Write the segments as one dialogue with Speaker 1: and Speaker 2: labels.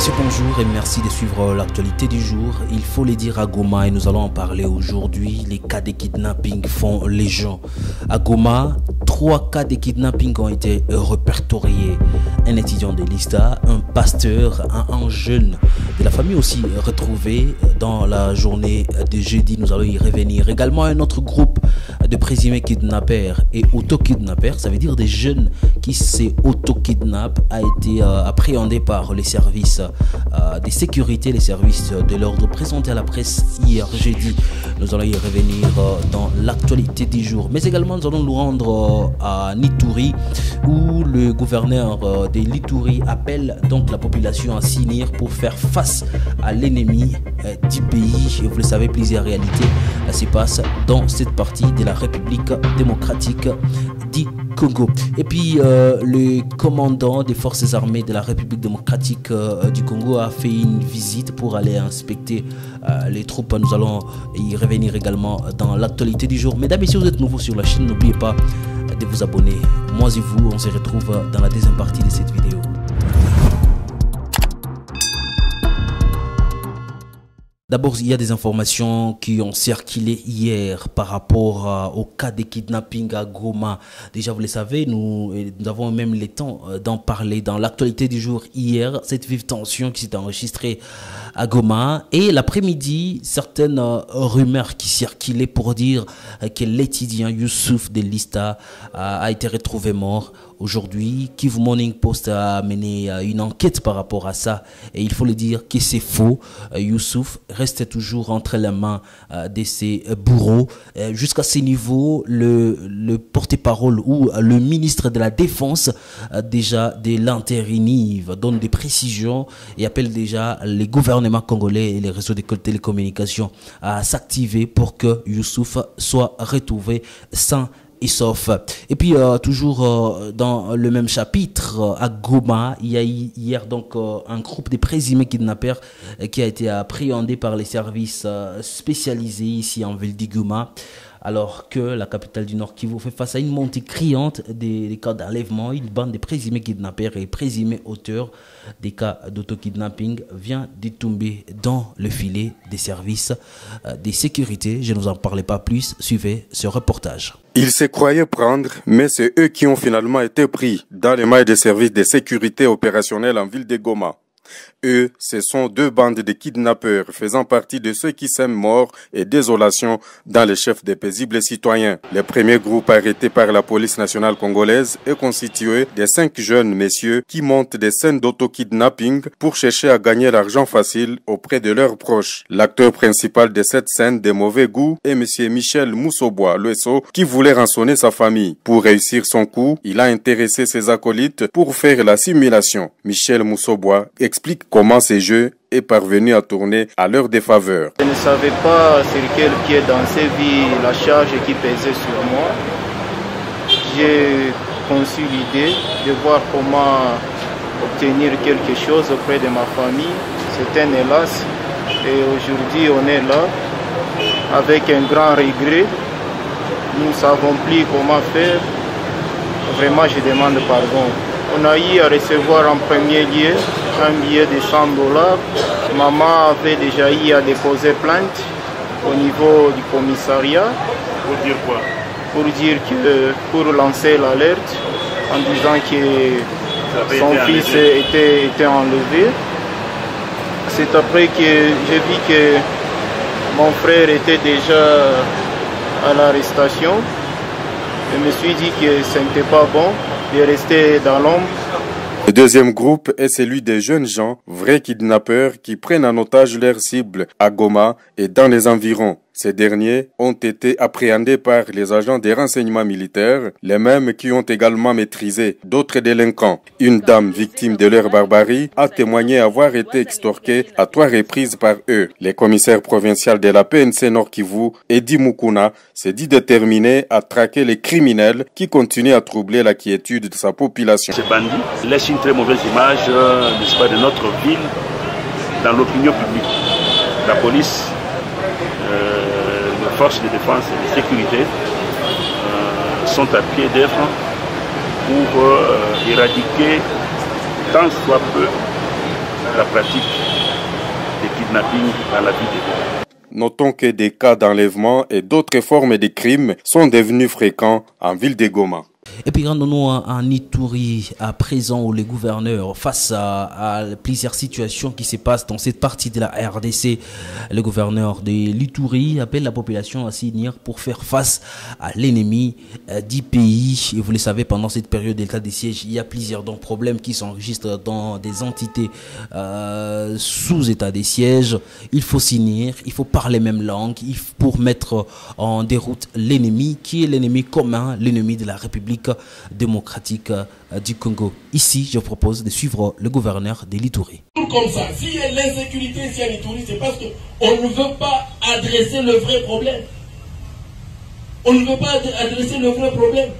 Speaker 1: messieurs, bonjour et merci de suivre l'actualité du jour. Il faut le dire à Goma et nous allons en parler aujourd'hui. Les cas de kidnapping font légion. À Goma, 3 cas de kidnapping ont été répertoriés. Un étudiant de l'ISTA, un pasteur, un jeune de la famille aussi retrouvé dans la journée de jeudi. Nous allons y revenir. Également un autre groupe de présumés kidnappeurs et auto-kidnappeurs, ça veut dire des jeunes qui s'auto-kidnappent, a été appréhendé par les services de sécurité, les services de l'ordre présentés à la presse hier jeudi. Nous allons y revenir dans l'actualité du jour. Mais également nous allons nous rendre à Nitouri où le gouverneur de Nitouri appelle donc la population à s'unir pour faire face à l'ennemi du pays. Et vous le savez, plusieurs réalités se passent dans cette partie de la République démocratique du Congo. Et puis le commandant des forces armées de la République démocratique du Congo a fait une visite pour aller inspecter les troupes. Nous allons y revenir également dans l'actualité du jour. Mesdames et messieurs, vous êtes nouveaux sur la chaîne, n'oubliez pas de vous abonner. Moi et vous, on se retrouve dans la deuxième partie de cette vidéo. D'abord, il y a des informations qui ont circulé hier par rapport au cas de kidnapping à Goma. Déjà, vous le savez, nous avons même le temps d'en parler dans l'actualité du jour hier. Cette vive tension qui s'est enregistrée à Goma. Et l'après-midi, certaines rumeurs qui circulaient pour dire que l'étudiant Youssouf de l'ISTA a été retrouvé mort. Aujourd'hui, Kivu Morning Post a mené une enquête par rapport à ça. Et il faut le dire que c'est faux. Youssouf reste toujours entre les mains de ses bourreaux. Jusqu'à ce niveau, le porte-parole ou le ministre de la Défense déjà de l'intérimaire donne des précisions et appelle déjà les gouvernements congolais et les réseaux de télécommunications à s'activer pour que Youssouf soit retrouvé sain et sauf. Et puis toujours dans le même chapitre à Goma, il y a hier donc un groupe de présumés kidnappeurs qui a été appréhendé par les services spécialisés ici en ville de Goma, alors que la capitale du Nord Kivu fait face à une montée criante des cas d'enlèvement. Une bande de présumés kidnappeurs et présumés auteurs des cas d'auto-kidnapping vient de tomber dans le filet des services de sécurité. Je ne vous en parlais pas plus, suivez ce reportage.
Speaker 2: Ils se croyaient prendre, mais c'est eux qui ont finalement été pris dans les mailles des services de sécurité opérationnels en ville de Goma. Eux, ce sont 2 bandes de kidnappeurs faisant partie de ceux qui sèment mort et désolation dans les chefs des paisibles citoyens. Le premier groupe arrêté par la police nationale congolaise est constitué de 5 jeunes messieurs qui montent des scènes d'auto-kidnapping pour chercher à gagner l'argent facile auprès de leurs proches. L'acteur principal de cette scène de mauvais goût est M. Michel Moussoboa, l'OSO, qui voulait rançonner sa famille. Pour réussir son coup, il a intéressé ses acolytes pour faire la simulation. Michel Moussoboa explique comment ce jeu est parvenu à tourner à leur défaveur.
Speaker 3: Je ne savais pas sur quel pied danser vu la charge qui pesait sur moi. J'ai conçu l'idée de voir comment obtenir quelque chose auprès de ma famille. C'est un hélas et aujourd'hui on est là avec un grand regret. Nous ne savons plus comment faire. Vraiment, je demande pardon. On a eu à recevoir en premier lieu un billet de $100. Maman avait déjà eu à déposer plainte au niveau du commissariat.
Speaker 4: Pour dire quoi?
Speaker 3: Pour dire que, pour lancer l'alerte en disant que son fils était enlevé. C'est après que j'ai vu que mon frère était déjà à l'arrestation. Je me suis dit que ce n'était pas bon de rester dans l'ombre.
Speaker 2: Le deuxième groupe est celui des jeunes gens, vrais kidnappeurs qui prennent en otage leurs cibles à Goma et dans les environs. Ces derniers ont été appréhendés par les agents des renseignements militaires, les mêmes qui ont également maîtrisé d'autres délinquants. Une dame victime de leur barbarie a témoigné avoir été extorquée à 3 reprises par eux. Le commissaire provincial de la PNC Nord Kivu, Edi Mukuna, s'est dit déterminé à traquer les criminels qui continuent à troubler la quiétude de sa population.
Speaker 4: Ces bandits laissent une très mauvaise image de notre ville dans l'opinion publique. La police, les forces de défense et de sécurité sont à pied d'œuvre pour éradiquer tant soit peu la pratique des kidnappings dans la ville de Goma.
Speaker 2: Notons que des cas d'enlèvement et d'autres formes de crimes sont devenus fréquents en ville de Goma.
Speaker 1: Et puis rendons-nous en Ituri à présent où les gouverneurs, face à plusieurs situations qui se passent dans cette partie de la RDC, le gouverneur de l'Ituri appelle la population à s'unir pour faire face à l'ennemi du pays. Et vous le savez, pendant cette période d'état de siège, il y a plusieurs problèmes qui s'enregistrent dans des entités sous état de siège. Il faut s'unir, il faut parler même langue pour mettre en déroute l'ennemi qui est l'ennemi commun, l'ennemi de la République démocratique du Congo. Ici, je propose de suivre le gouverneur de l'Ituri.
Speaker 5: Comme ça, s'il y a l'insécurité ici en Ituri, c'est parce qu'on ne veut pas adresser le vrai problème. On ne veut pas adresser le vrai problème.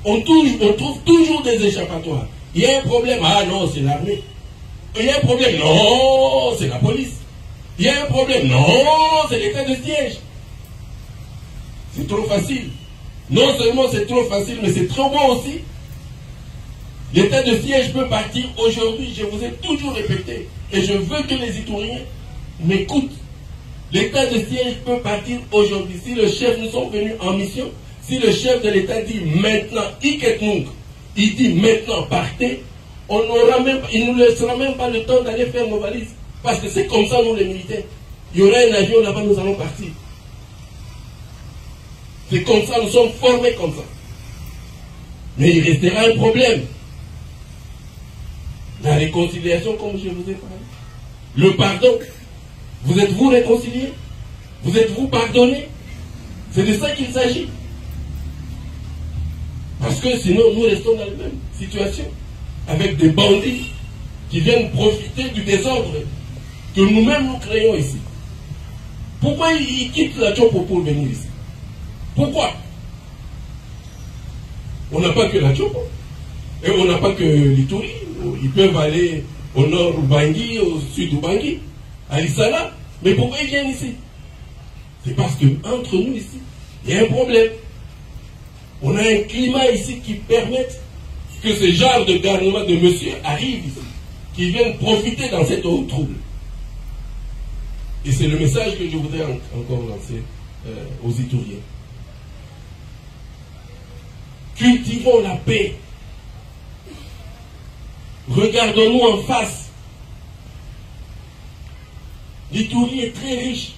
Speaker 5: On trouve toujours des échappatoires. Il y a un problème, ah non, c'est l'armée. Il y a un problème, non, c'est la police. Il y a un problème, non, c'est l'état de siège. C'est trop facile. Non seulement c'est trop facile, mais c'est trop bon aussi. L'état de siège peut partir aujourd'hui, je vous ai toujours répété, et je veux que les Ituriens m'écoutent. L'état de siège peut partir aujourd'hui. Si le chef, nous sommes venus en mission, si le chef de l'État dit maintenant, il dit maintenant partez, il ne nous laissera même pas le temps d'aller faire nos valises. Parce que c'est comme ça, nous les militaires. Il y aura un avion là-bas, nous allons partir. C'est comme ça, nous sommes formés comme ça. Mais il restera un problème. La réconciliation, comme je vous ai parlé. Le pardon. Vous êtes-vous réconciliés? Vous êtes-vous pardonnés? C'est de ça qu'il s'agit. Parce que sinon, nous restons dans la même situation. Avec des bandits qui viennent profiter du désordre que nous-mêmes nous créons ici. Pourquoi ils quittent la Tchopo pour venir ici? Pourquoi? On n'a pas que la Tchopo. Et on n'a pas que l'Ituri. Ils peuvent aller au nord Ubangi, au sud Ubangi, à Lissala. Mais pourquoi ils viennent ici? C'est parce qu'entre nous ici, il y a un problème. On a un climat ici qui permet que ce genre de gouvernement de monsieur arrive ici, qui viennent profiter dans cette eau trouble. Et c'est le message que je voudrais encore lancer aux Ituriens. Cultivons la paix. Regardons-nous en face. L'Ituri est très riche.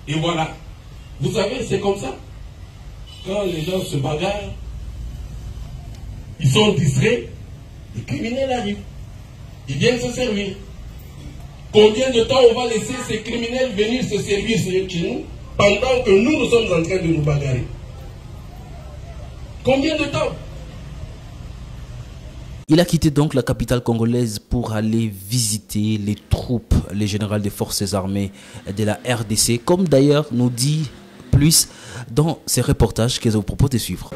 Speaker 5: Et voilà. Vous savez, c'est comme ça. Quand les gens se bagarrent, ils sont distraits, les criminels arrivent. Ils viennent se servir. Combien de temps on va laisser ces criminels venir se servir chez nous pendant que nous sommes en train de nous bagarrer? Combien de temps?
Speaker 1: Il a quitté donc la capitale congolaise pour aller visiter les troupes, les généraux des forces armées de la RDC, comme d'ailleurs nous dit plus dans ces reportages que je vous propose de suivre.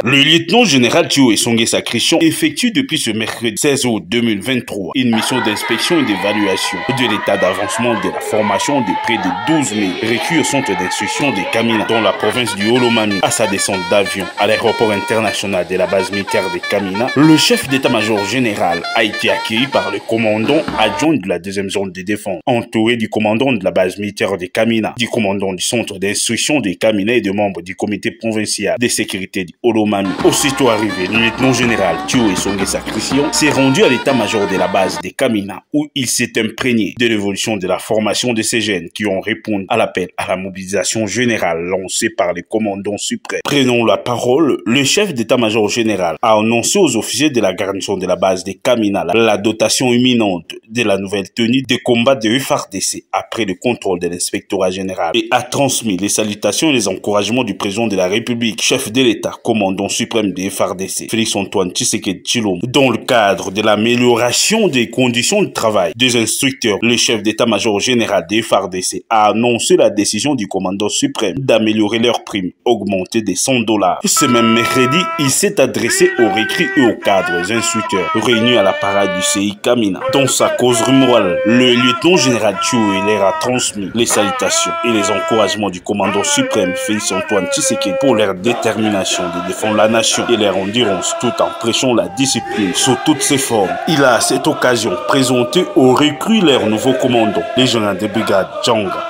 Speaker 4: Le lieutenant général Thio Esongue Sacristian effectue depuis ce mercredi 16 août 2023 une mission d'inspection et d'évaluation de l'état d'avancement de la formation de près de 12 000 recrues au centre d'instruction de Kamina dans la province du Olomami. À sa descente d'avion à l'aéroport international de la base militaire de Kamina, le chef d'état-major général a été accueilli par le commandant adjoint de la deuxième zone de défense, entouré du commandant de la base militaire de Kamina, du commandant du centre d'instruction de Kamina et de membres du comité provincial de sécurité du Olomami. Aussitôt arrivé, le lieutenant général Thio Esongue Sacristian s'est rendu à l'état-major de la base de Kamina où il s'est imprégné de l'évolution de la formation de ces jeunes qui ont répondu à l'appel à la mobilisation générale lancée par le commandant suprême. Prenant la parole, le chef d'état-major général a annoncé aux officiers de la garnison de la base de Kamina la dotation imminente de la nouvelle tenue de combat de FARDC après le contrôle de l'inspectorat général et a transmis les salutations et les encouragements du président de la République, chef de l'État, commandant suprême des FARDC, Félix-Antoine Tshisekedi Tshilombo. Dans le cadre de l'amélioration des conditions de travail des instructeurs, le chef d'état-major général des FARDC a annoncé la décision du commandant suprême d'améliorer leurs primes, augmentées de $100. Ce même mercredi, il s'est adressé aux recrues et aux cadres instructeurs réunis à la parade du CI Kamina. Dans sa cause morale, le lieutenant général Tchoué leur a transmis les salutations et les encouragements du commandant suprême Félix-Antoine Tshisekedi pour leur détermination de défendre la nation et leur endurance tout en prêchant la discipline sous toutes ses formes. Il a à cette occasion présenté aux recrues leur nouveau commandant, les généraux de brigade Djanga.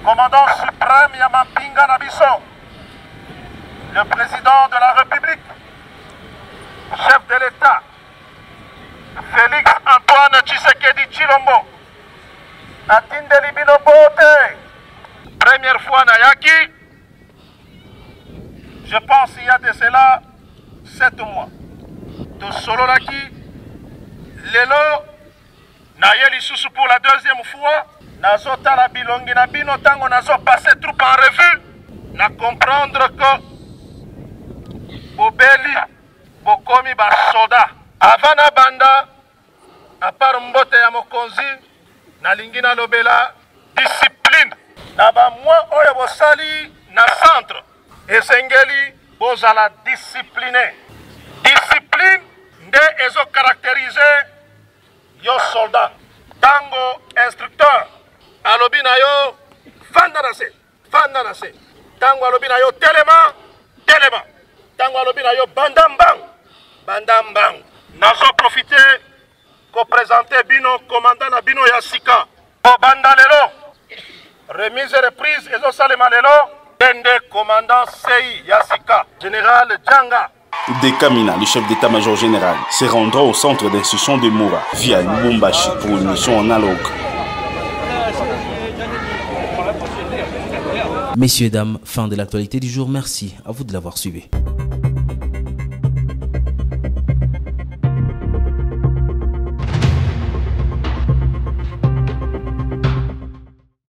Speaker 6: Commandant suprême Yamapinga Nabiso, le président de la République, chef de l'État, Félix-Antoine Tshisekedi Tshilombo, Atindeli Binobote, première fois Nayaki, je pense il y a de cela 7 mois. De Sololaki, Lelo, Nayeli Soussou pour la deuxième fois. Nazo tala bilongi na bino tango nazo passer troupe en revue na comprendre que bobeli bokomi ba soda avana banda à part mbote ya mokonzi na lingina lobela discipline na ba moi oyo bosali na centre esengeli bozala discipliné discipline nde ezo caractériser yo soldat tango instructeur alobi na yo fanda na se tango alobi na yo telema tango alobi na yo bandambang nazo profiter ko présenter bino commandant na bino ya sika o banda lelo remise et reprise ezo salema lelo dende commandant CI ya sika général Djanga.
Speaker 4: De Kamina, le chef d'état-major général, se rendra au centre d'instruction de Moura via Lubumbashi pour une mission analogue.
Speaker 1: Messieurs, dames, fin de l'actualité du jour. Merci à vous de l'avoir suivi.